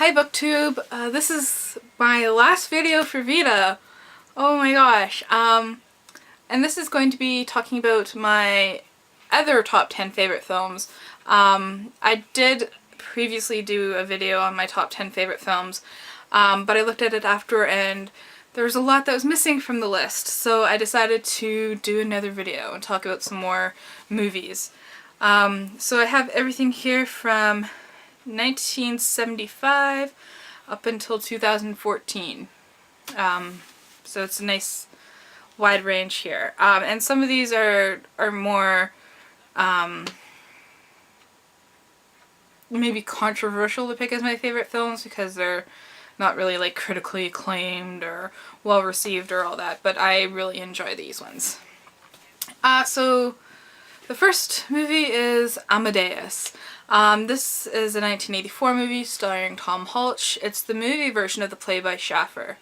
Hi BookTube, this is my last video for VEDA. Oh my gosh. And this is going to be talking about my other top 10 favorite films. I did previously do a video on my top 10 favorite films, but I looked at it after and there was a lot that was missing from the list, so I decided to do another video and talk about some more movies. So I have everything here from 1975 up until 2014. So it's a nice wide range here. And some of these are more maybe controversial to pick as my favorite films because they're not really like critically acclaimed or well received or all that, but I really enjoy these ones. So the first movie is Amadeus. This is a 1984 movie starring Tom Hulce. It's the movie version of the play by Schaffer.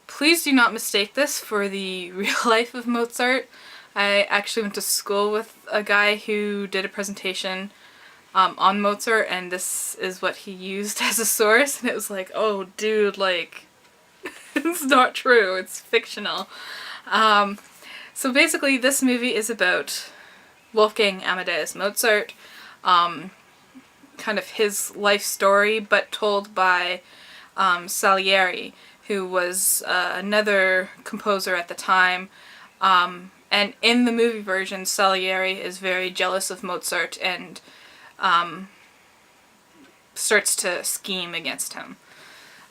Please do not mistake this for the real life of Mozart. I actually went to school with a guy who did a presentation on Mozart, and this is what he used as a source, and it was like, oh dude, like, it's not true, it's fictional. So basically this movie is about Wolfgang Amadeus Mozart, kind of his life story, but told by Salieri, who was another composer at the time. And in the movie version, Salieri is very jealous of Mozart and starts to scheme against him.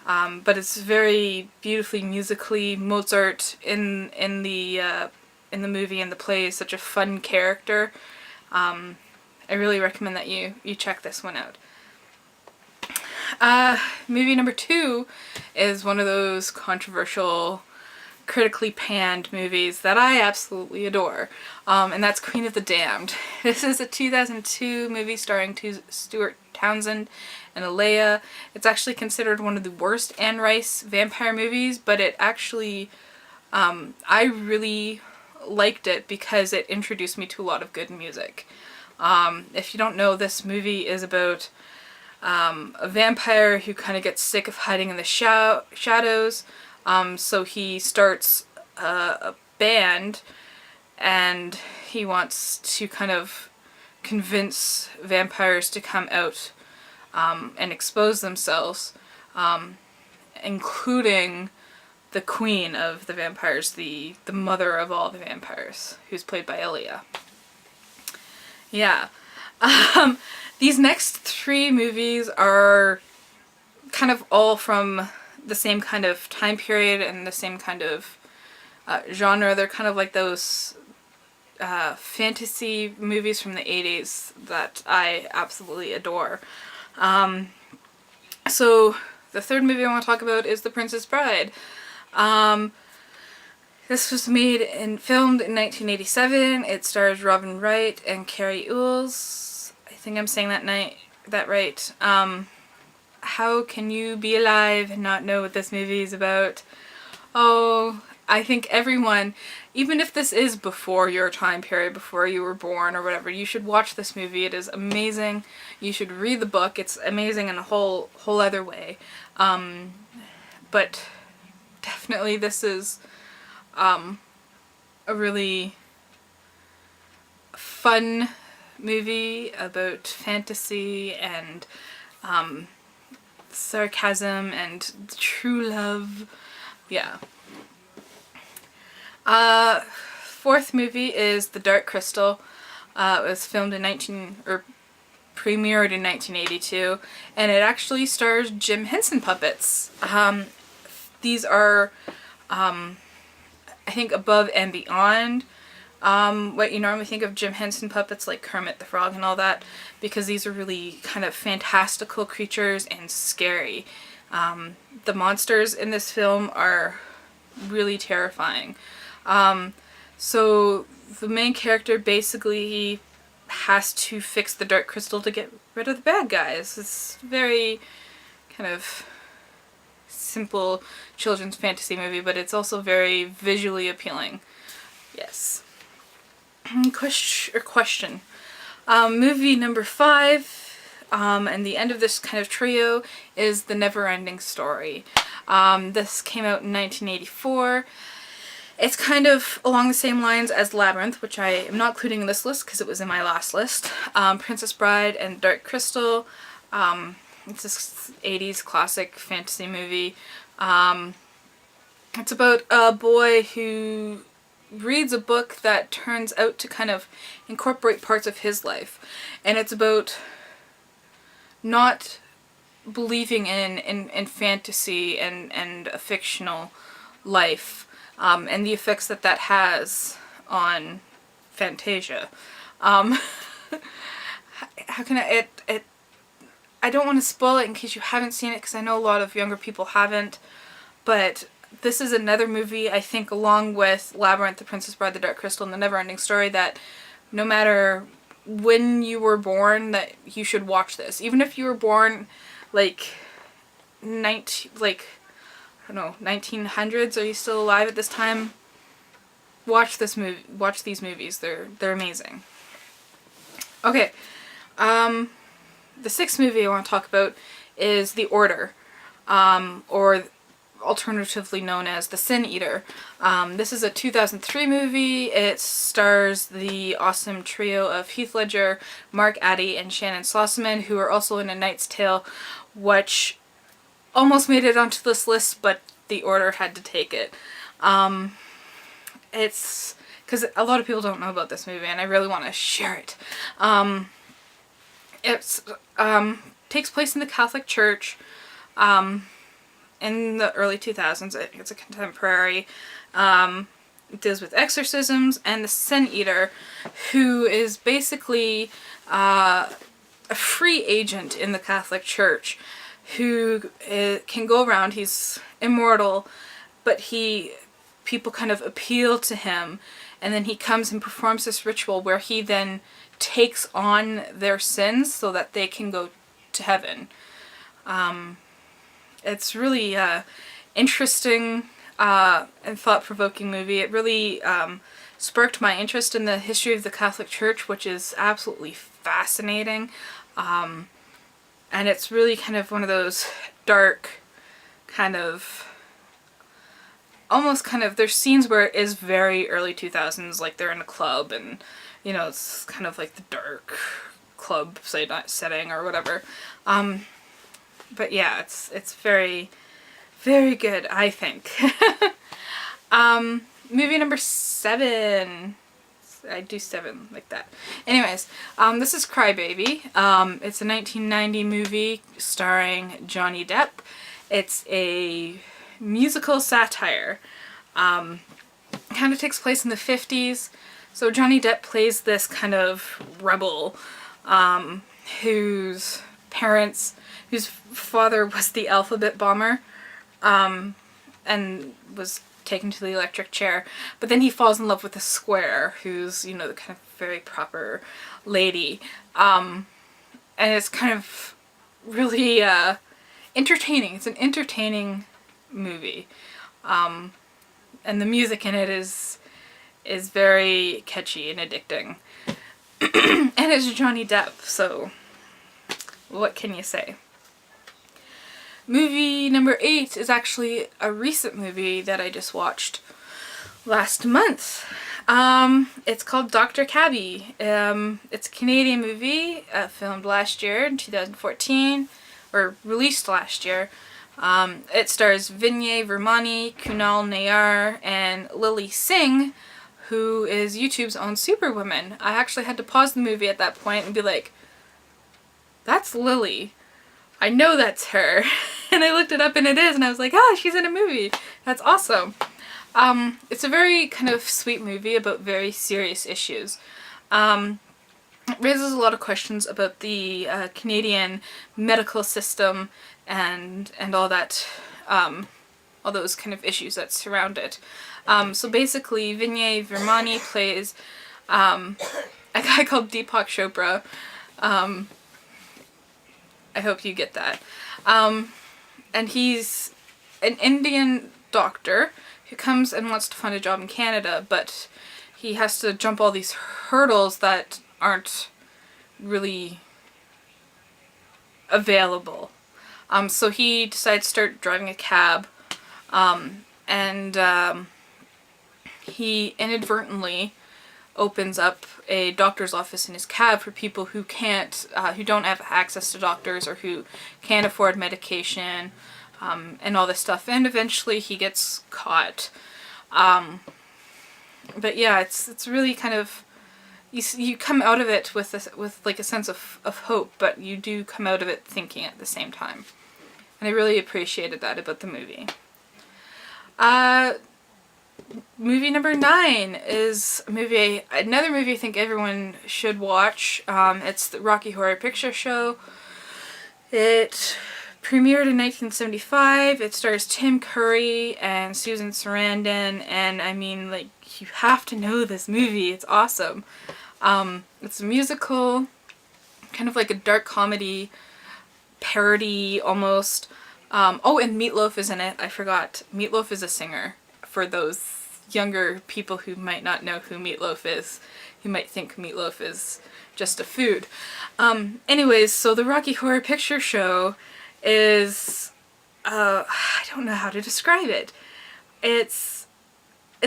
But it's very beautifully musically. Mozart in the movie and the play is such a fun character. I really recommend that you check this one out. Movie number 2 is one of those controversial, critically panned movies that I absolutely adore, and that's Queen of the Damned. This is a 2002 movie starring Stuart Townsend and Alea. It's actually considered one of the worst Anne Rice vampire movies, but it actually, I really liked it because it introduced me to a lot of good music. If you don't know, this movie is about a vampire who kind of gets sick of hiding in the shadows, so he starts a band and he wants to kind of convince vampires to come out and expose themselves, including the queen of the vampires, the mother of all the vampires, who's played by Elia. Yeah. These next 3 movies are kind of all from the same kind of time period and the same kind of genre. They're kind of like those fantasy movies from the 80s that I absolutely adore. So the third movie I want to talk about is The Princess Bride. This was filmed in 1987. It stars Robin Wright and Carrie Elwes. I think I'm saying that right. How can you be alive and not know what this movie is about? Oh, I think everyone, even if this is before your time period, before you were born or whatever, you should watch this movie. It is amazing. You should read the book. It's amazing in a whole other way. But definitely this is a really fun movie about fantasy and sarcasm and true love. Yeah. Fourth movie is The Dark Crystal. It was filmed in premiered in 1982, and it actually stars Jim Henson puppets. These are, I think, above and beyond what you normally think of Jim Henson puppets, like Kermit the Frog and all that, because these are really kind of fantastical creatures and scary. The monsters in this film are really terrifying. So the main character basically has to fix the Dark Crystal to get rid of the bad guys. It's very kind of simple children's fantasy movie, but it's also very visually appealing. Yes. Question. Movie number 5 and the end of this kind of trio is The Never-Ending Story. This came out in 1984. It's kind of along the same lines as Labyrinth, which I am not including in this list because it was in my last list. Princess Bride and Dark Crystal. It's this 80s classic fantasy movie. It's about a boy who reads a book that turns out to kind of incorporate parts of his life. And it's about not believing in fantasy and a fictional life, and the effects that has on Fantasia. How can I don't want to spoil it in case you haven't seen it, because I know a lot of younger people haven't, but this is another movie, I think, along with Labyrinth, The Princess Bride, The Dark Crystal, and The Never-Ending Story, that no matter when you were born, that you should watch this. Even if you were born like I don't know, 1900s, are you still alive at this time? Watch this movie. Watch these movies. They're amazing. Okay, the sixth movie I want to talk about is The Order, or alternatively known as The Sin Eater. This is a 2003 movie. It stars the awesome trio of Heath Ledger, Mark Addy, and Shannon Slossaman, who are also in A Knight's Tale, which almost made it onto this list, but The Order had to take it. It's because a lot of people don't know about this movie, and I really want to share it. It's takes place in the Catholic Church in the early 2000s. It's a contemporary. It deals with exorcisms and the Sin Eater, who is basically a free agent in the Catholic Church who can go around. He's immortal, but people kind of appeal to him, and then he comes and performs this ritual where he then takes on their sins so that they can go to heaven. It's really interesting and thought-provoking movie. It really sparked my interest in the history of the Catholic Church, which is absolutely fascinating. And it's really kind of one of those dark, kind of, almost kind of, there's scenes where it is very early 2000s, like they're in a club and, you know, it's kind of like the dark club setting or whatever. But yeah, it's very, very good, I think. Movie number 7. I do 7 like that. Anyways, this is Crybaby. It's a 1990 movie starring Johnny Depp. It's a musical satire. Kind of takes place in the 50s. So Johnny Depp plays this kind of rebel whose father was the alphabet bomber, and was taken to the electric chair. But then he falls in love with a square who's, you know, the kind of very proper lady. And it's kind of really entertaining. It's an entertaining movie. And the music in it is very catchy and addicting. And it's Johnny Depp, so what can you say? Movie number 8 is actually a recent movie that I just watched last month. It's called Dr. Cabby. It's a Canadian movie, filmed last year in 2014, or released last year. It stars Vinay Virmani, Kunal Nayar, and Lily Singh, who is YouTube's own Superwoman. I actually had to pause the movie at that point and be like, that's Lily. I know that's her. And I looked it up and it is, and I was like, ah, she's in a movie. That's awesome. It's a very kind of sweet movie about very serious issues. It raises a lot of questions about the Canadian medical system and all that, all those kind of issues that surround it. So basically, Vinay Virmani plays a guy called Deepak Chopra. I hope you get that. And he's an Indian doctor who comes and wants to find a job in Canada, but he has to jump all these hurdles that aren't really available. So he decided to start driving a cab, and he inadvertently opens up a doctor's office in his cab for people who who don't have access to doctors or who can't afford medication, and all this stuff. And eventually he gets caught. But yeah, it's really kind of, you come out of it with like a sense of hope, but you do come out of it thinking at the same time. And I really appreciated that about the movie. Movie number 9 is another movie I think everyone should watch. It's the Rocky Horror Picture Show. It premiered in 1975. It stars Tim Curry and Susan Sarandon, and I mean, like, you have to know this movie. It's awesome. It's a musical, kind of like a dark comedy parody almost. Oh, and Meatloaf is in it. I forgot. Meatloaf is a singer. For those younger people who might not know who Meatloaf is, you might think Meatloaf is just a food. Anyways, so the Rocky Horror Picture Show is, I don't know how to describe it. It's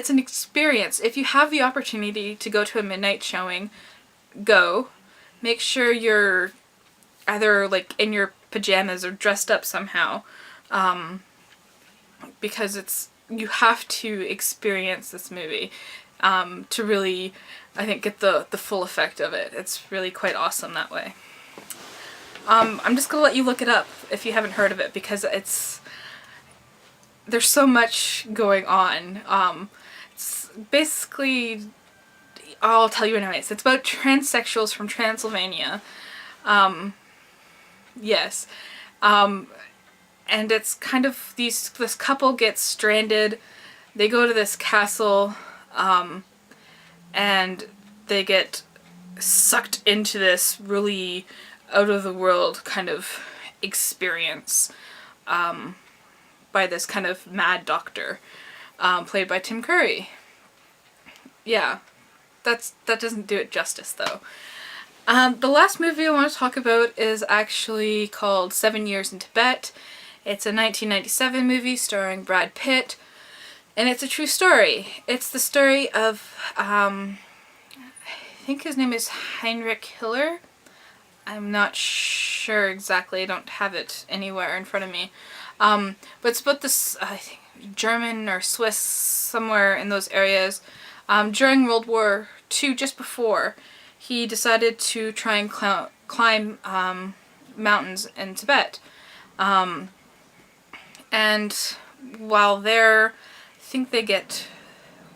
an experience. If you have the opportunity to go to a midnight showing, go. Make sure you're either like in your pajamas or dressed up somehow, because you have to experience this movie to really, I think, get the full effect of it. It's really quite awesome that way. I'm just gonna let you look it up if you haven't heard of it, because there's so much going on. It's basically, I'll tell you anyways. It's about transsexuals from Transylvania. Yes. And it's kind of this couple gets stranded. They go to this castle, and they get sucked into this really out of the world kind of experience, by this kind of mad doctor, played by Tim Curry. Yeah, that doesn't do it justice though. The last movie I want to talk about is actually called 7 Years in Tibet. It's a 1997 movie starring Brad Pitt, and it's a true story. It's the story of, I think his name is Heinrich Hiller. I'm not sure exactly, I don't have it anywhere in front of me. But it's about this, I think, German or Swiss, somewhere in those areas. During World War II, just before, he decided to try and climb mountains in Tibet. And while there, I think they get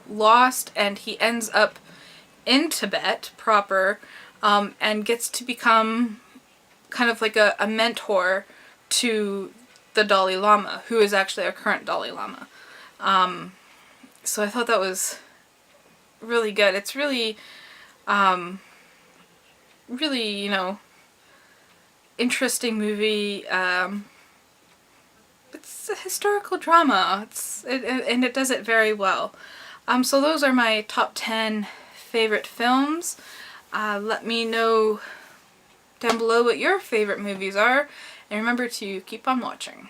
lost, and he ends up in Tibet proper, and gets to become kind of like a mentor to the Dalai Lama, who is actually our current Dalai Lama. So I thought that was really good. It's really, really, interesting movie. It's a historical drama. And it does it very well. So those are my top 10 favorite films. Let me know down below what your favorite movies are, and remember to keep on watching.